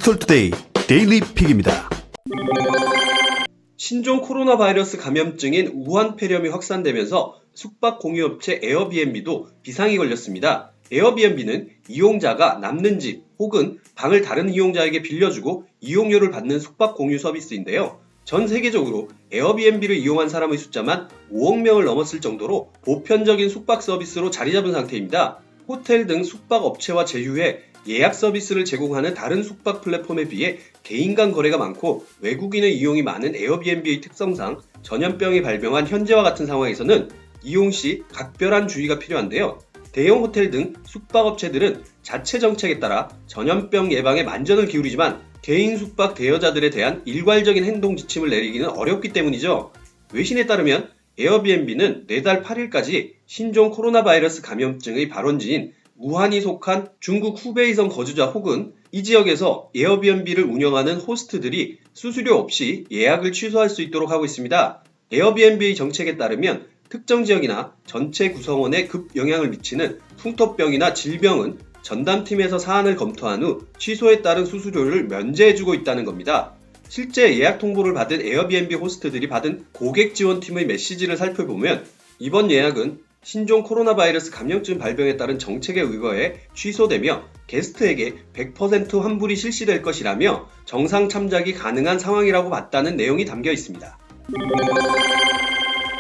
디지털투데이 데일리 픽입니다. 신종 코로나 바이러스 감염증인 우한 폐렴이 확산되면서 숙박 공유업체 에어비앤비도 비상이 걸렸습니다. 에어비앤비는 이용자가 남는 집 혹은 방을 다른 이용자에게 빌려주고 이용료를 받는 숙박 공유 서비스인데요. 전 세계적으로 에어비앤비를 이용한 사람의 숫자만 5억 명을 넘었을 정도로 보편적인 숙박 서비스로 자리 잡은 상태입니다. 호텔 등 숙박 업체와 제휴해 예약 서비스를 제공하는 다른 숙박 플랫폼에 비해 개인 간 거래가 많고 외국인의 이용이 많은 에어비앤비의 특성상 전염병이 발병한 현재와 같은 상황에서는 이용 시 각별한 주의가 필요한데요. 대형 호텔 등 숙박업체들은 자체 정책에 따라 전염병 예방에 만전을 기울이지만 개인 숙박 대여자들에 대한 일괄적인 행동 지침을 내리기는 어렵기 때문이죠. 외신에 따르면 에어비앤비는 내달 8일까지 신종 코로나 바이러스 감염증의 발원지인 우한이 속한 중국 후베이성 거주자 혹은 이 지역에서 에어비앤비를 운영하는 호스트들이 수수료 없이 예약을 취소할 수 있도록 하고 있습니다. 에어비앤비의 정책에 따르면 특정 지역이나 전체 구성원에 급 영향을 미치는 풍토병이나 질병은 전담팀에서 사안을 검토한 후 취소에 따른 수수료를 면제해주고 있다는 겁니다. 실제 예약 통보를 받은 에어비앤비 호스트들이 받은 고객 지원팀의 메시지를 살펴보면 이번 예약은 신종 코로나 바이러스 감염증 발병에 따른 정책에 의거해 취소되며 게스트에게 100% 환불이 실시될 것이라며 정상 참작이 가능한 상황이라고 봤다는 내용이 담겨 있습니다.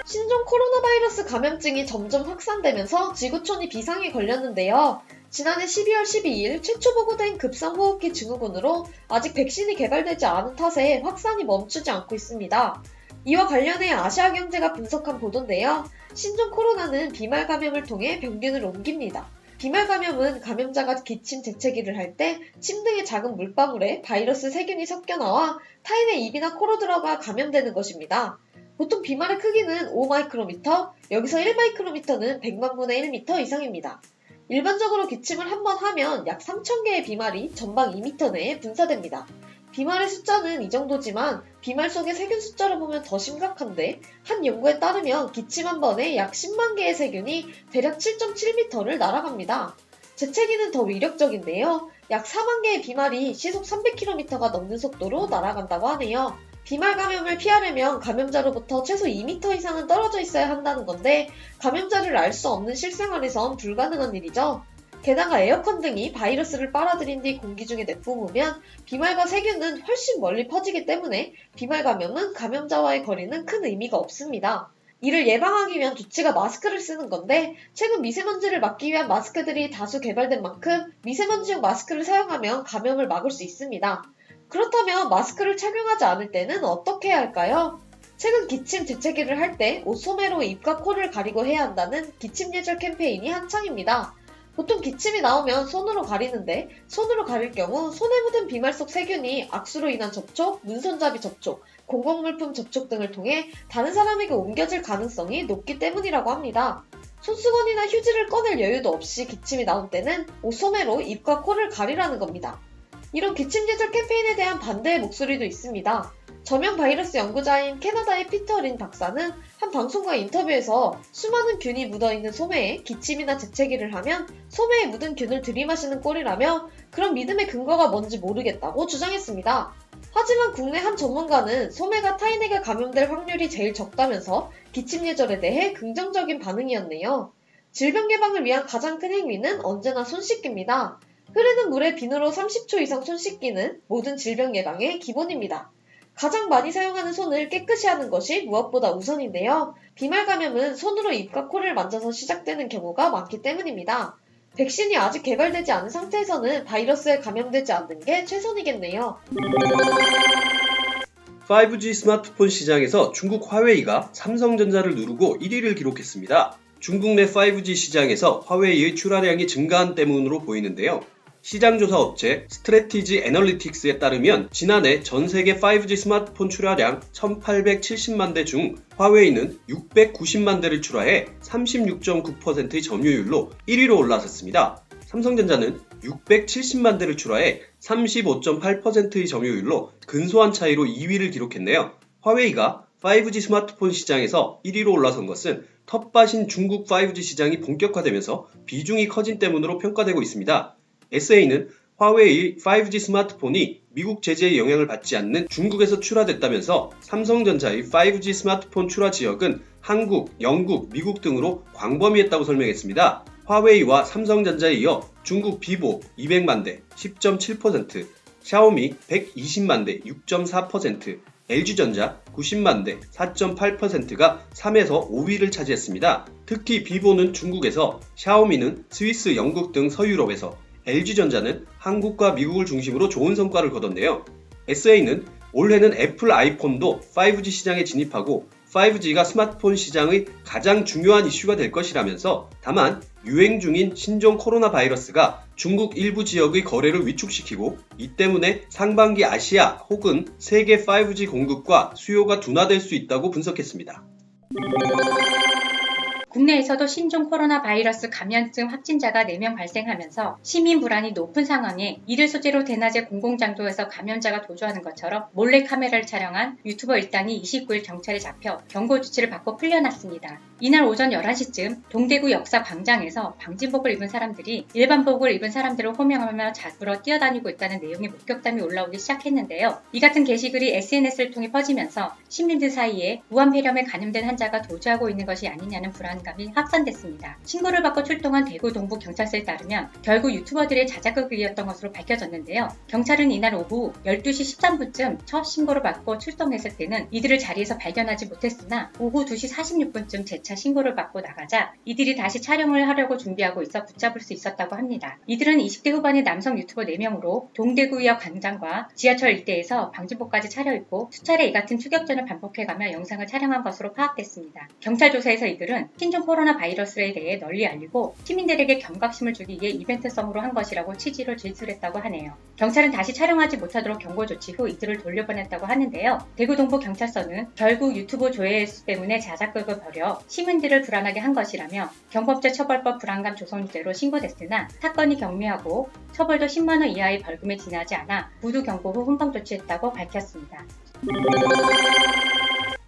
신종 코로나 바이러스 감염증이 점점 확산되면서 지구촌이 비상에 걸렸는데요. 지난해 12월 12일 최초 보고된 급성호흡기 증후군으로 아직 백신이 개발되지 않은 탓에 확산이 멈추지 않고 있습니다. 이와 관련해 아시아 경제가 분석한 보도인데요. 신종 코로나는 비말 감염을 통해 병균을 옮깁니다. 비말 감염은 감염자가 기침, 재채기를 할 때 침 등의 작은 물방울에 바이러스 세균이 섞여 나와 타인의 입이나 코로 들어가 감염되는 것입니다. 보통 비말의 크기는 5마이크로미터, 여기서 1마이크로미터는 100만 분의 1미터 이상입니다. 일반적으로 기침을 한 번 하면 약 3,000개의 비말이 전방 2미터 내에 분사됩니다. 비말의 숫자는 이 정도지만 비말 속의 세균 숫자를 보면 더 심각한데 한 연구에 따르면 기침 한 번에 약 10만 개의 세균이 대략 7.7m를 날아갑니다. 재채기는 더 위력적인데요. 약 4만 개의 비말이 시속 300km가 넘는 속도로 날아간다고 하네요. 비말 감염을 피하려면 감염자로부터 최소 2m 이상은 떨어져 있어야 한다는 건데 감염자를 알 수 없는 실생활에선 불가능한 일이죠. 게다가 에어컨 등이 바이러스를 빨아들인 뒤 공기 중에 내뿜으면 비말과 세균은 훨씬 멀리 퍼지기 때문에 비말 감염은 감염자와의 거리는 큰 의미가 없습니다. 이를 예방하기 위한 조치가 마스크를 쓰는 건데 최근 미세먼지를 막기 위한 마스크들이 다수 개발된 만큼 미세먼지용 마스크를 사용하면 감염을 막을 수 있습니다. 그렇다면 마스크를 착용하지 않을 때는 어떻게 해야 할까요? 최근 기침, 재채기를 할 때 옷소매로 입과 코를 가리고 해야 한다는 기침 예절 캠페인이 한창입니다. 보통 기침이 나오면 손으로 가리는데 손으로 가릴 경우 손에 묻은 비말 속 세균이 악수로 인한 접촉, 문손잡이 접촉, 공공물품 접촉 등을 통해 다른 사람에게 옮겨질 가능성이 높기 때문이라고 합니다. 손수건이나 휴지를 꺼낼 여유도 없이 기침이 나올 때는 옷소매로 입과 코를 가리라는 겁니다. 이런 기침 예절 캠페인에 대한 반대의 목소리도 있습니다. 저명 바이러스 연구자인 캐나다의 피터 린 박사는 한 방송과 인터뷰에서 수많은 균이 묻어있는 소매에 기침이나 재채기를 하면 소매에 묻은 균을 들이마시는 꼴이라며 그런 믿음의 근거가 뭔지 모르겠다고 주장했습니다. 하지만 국내 한 전문가는 소매가 타인에게 감염될 확률이 제일 적다면서 기침 예절에 대해 긍정적인 반응이었네요. 질병 예방을 위한 가장 큰 행위는 언제나 손 씻기입니다. 흐르는 물에 비누로 30초 이상 손 씻기는 모든 질병 예방의 기본입니다. 가장 많이 사용하는 손을 깨끗이 하는 것이 무엇보다 우선인데요. 비말 감염은 손으로 입과 코를 만져서 시작되는 경우가 많기 때문입니다. 백신이 아직 개발되지 않은 상태에서는 바이러스에 감염되지 않는 게 최선이겠네요. 5G 스마트폰 시장에서 중국 화웨이가 삼성전자를 누르고 1위를 기록했습니다. 중국 내 5G 시장에서 화웨이의 출하량이 증가한 때문으로 보이는데요. 시장조사 업체 스트래티지 애널리틱스에 따르면 지난해 전 세계 5G 스마트폰 출하량 1870만 대 중 화웨이는 690만 대를 출하해 36.9%의 점유율로 1위로 올라섰습니다. 삼성전자는 670만 대를 출하해 35.8%의 점유율로 근소한 차이로 2위를 기록했네요. 화웨이가 5G 스마트폰 시장에서 1위로 올라선 것은 텃밭인 중국 5G 시장이 본격화되면서 비중이 커진 때문으로 평가되고 있습니다. SA는 화웨이 5G 스마트폰이 미국 제재의 영향을 받지 않는 중국에서 출하됐다면서 삼성전자의 5G 스마트폰 출하 지역은 한국, 영국, 미국 등으로 광범위했다고 설명했습니다. 화웨이와 삼성전자에 이어 중국 비보 200만 대 10.7%, 샤오미 120만 대 6.4%, LG전자 90만 대 4.8%가 3에서 5위를 차지했습니다. 특히 비보는 중국에서, 샤오미는 스위스, 영국 등 서유럽에서, LG전자는 한국과 미국을 중심으로 좋은 성과를 거뒀네요. SA는 올해는 애플 아이폰도 5G 시장에 진입하고 5G가 스마트폰 시장의 가장 중요한 이슈가 될 것이라면서, 다만 유행 중인 신종 코로나 바이러스가 중국 일부 지역의 거래를 위축시키고 이 때문에 상반기 아시아 혹은 세계 5G 공급과 수요가 둔화될 수 있다고 분석했습니다. 국내에서도 신종 코로나 바이러스 감염증 확진자가 4명 발생하면서 시민 불안이 높은 상황에 이를 소재로 대낮에 공공장소에서 감염자가 도주하는 것처럼 몰래 카메라를 촬영한 유튜버 일당이 29일 경찰에 잡혀 경고 조치를 받고 풀려났습니다. 이날 오전 11시쯤 동대구 역사 광장에서 방진복을 입은 사람들이 일반복을 입은 사람들을 호명하며 잡으러 뛰어다니고 있다는 내용의 목격담이 올라오기 시작했는데요. 이 같은 게시글이 SNS를 통해 퍼지면서 시민들 사이에 우한폐렴에 감염된 환자가 도주하고 있는 것이 아니냐는 불안감이 확산됐습니다. 신고를 받고 출동한 대구 동부 경찰서에 따르면 결국 유튜버들의 자작극이었던 것으로 밝혀졌는데요. 경찰은 이날 오후 12시 13분쯤 첫 신고를 받고 출동했을 때는 이들을 자리에서 발견하지 못했으나 오후 2시 46분쯤 재차 신고를 받고 나가자 이들이 다시 촬영을 하려고 준비하고 있어 붙잡을 수 있었다고 합니다. 이들은 20대 후반의 남성 유튜버 4명으로 동대구역 광장과 지하철 일대에서 방진복까지 차려입고 수차례 이 같은 추격전을 반복해가며 영상을 촬영한 것으로 파악됐습니다. 경찰 조사에서 이들은 신종 코로나 바이러스에 대해 널리 알리고 시민들에게 경각심을 주기 위해 이벤트성으로 한 것이라고 취지로 진술했다고 하네요. 경찰은 다시 촬영하지 못하도록 경고 조치 후 이들을 돌려보냈다고 하는데요. 대구 동부 경찰서는 결국 유튜브 조회수 때문에 자작극을 벌여 시민들을 불안하게 한 것이라며 경범죄 처벌법 불안감 조성죄로 신고됐으나 사건이 경미하고 처벌도 10만 원 이하의 벌금에 지나지 않아 구두 경고 후 훈방 조치했다고 밝혔습니다.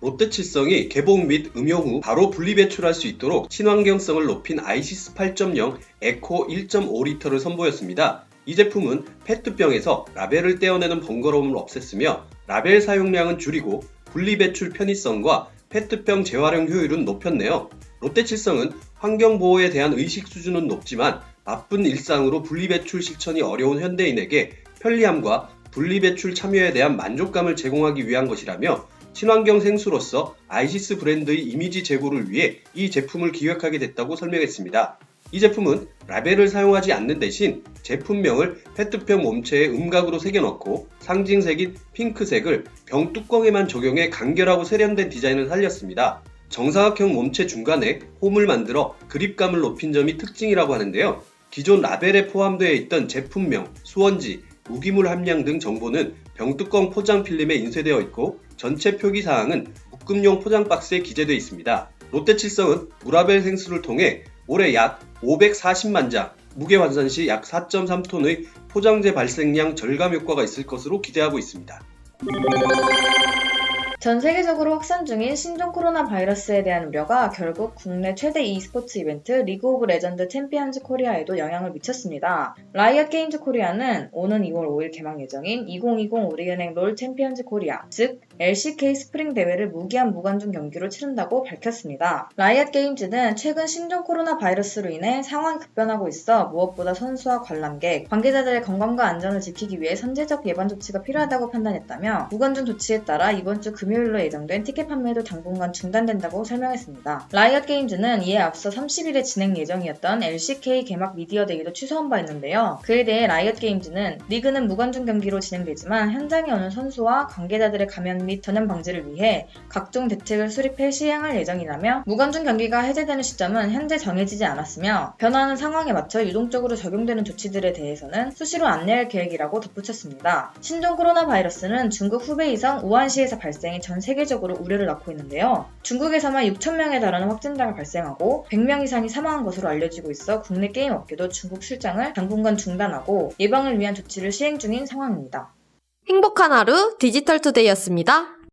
롯데칠성이 개봉 및 음용 후 바로 분리배출할 수 있도록 친환경성을 높인 아이시스 8.0 에코 1.5리터를 선보였습니다. 이 제품은 페트병에서 라벨을 떼어내는 번거로움을 없앴으며 라벨 사용량은 줄이고 분리배출 편의성과 페트병 재활용 효율은 높였네요. 롯데칠성은 환경보호에 대한 의식 수준은 높지만 바쁜 일상으로 분리배출 실천이 어려운 현대인에게 편리함과 분리배출 참여에 대한 만족감을 제공하기 위한 것이라며 친환경 생수로서 아이시스 브랜드의 이미지 제고를 위해 이 제품을 기획하게 됐다고 설명했습니다. 이 제품은 라벨을 사용하지 않는 대신 제품명을 페트병 몸체에 음각으로 새겨넣고 상징색인 핑크색을 병 뚜껑에만 적용해 간결하고 세련된 디자인을 살렸습니다. 정사각형 몸체 중간에 홈을 만들어 그립감을 높인 점이 특징이라고 하는데요. 기존 라벨에 포함되어 있던 제품명, 수원지, 무기물 함량 등 정보는 병뚜껑 포장 필름에 인쇄되어 있고 전체 표기사항은 묶음용 포장 박스에 기재되어 있습니다. 롯데칠성은 무라벨 생수를 통해 올해 약 540만 장, 무게 환산 시 약 4.3톤의 포장재 발생량 절감 효과가 있을 것으로 기대하고 있습니다. 전 세계적으로 확산 중인 신종 코로나 바이러스에 대한 우려가 결국 국내 최대 e스포츠 이벤트 리그 오브 레전드 챔피언즈 코리아에도 영향을 미쳤습니다. 라이엇 게임즈 코리아는 오는 2월 5일 개막 예정인 2020 우리은행 롤 챔피언즈 코리아, 즉 LCK 스프링 대회를 무기한 무관중 경기로 치른다고 밝혔습니다. 라이엇 게임즈는 최근 신종 코로나 바이러스로 인해 상황이 급변하고 있어 무엇보다 선수와 관람객, 관계자들의 건강과 안전을 지키기 위해 선제적 예방 조치가 필요하다고 판단했다며 무관중 조치에 따라 이번 주 금요일로 예정된 티켓 판매도 당분간 중단된다고 설명했습니다. 라이엇 게임즈는 이에 앞서 30일에 진행 예정이었던 LCK 개막 미디어 데이도 취소한 바 있는데요. 그에 대해 라이엇 게임즈는 리그는 무관중 경기로 진행되지만 현장에 오는 선수와 관계자들의 감염 및 전염 방지를 위해 각종 대책을 수립해 시행할 예정이라며 무관중 경기가 해제되는 시점은 현재 정해지지 않았으며 변화하는 상황에 맞춰 유동적으로 적용되는 조치들에 대해서는 수시로 안내할 계획이라고 덧붙였습니다. 신종 코로나 바이러스는 중국 후베이성 우한시에서 발생해 전 세계적으로 우려를 낳고 있는데요. 중국에서만 6,000명에 달하는 확진자가 발생하고 100명 이상이 사망한 것으로 알려지고 있어 국내 게임 업계도 중국 출장을 당분간 중단하고 예방을 위한 조치를 시행 중인 상황입니다. 행복한 하루 디지털투데이였습니다.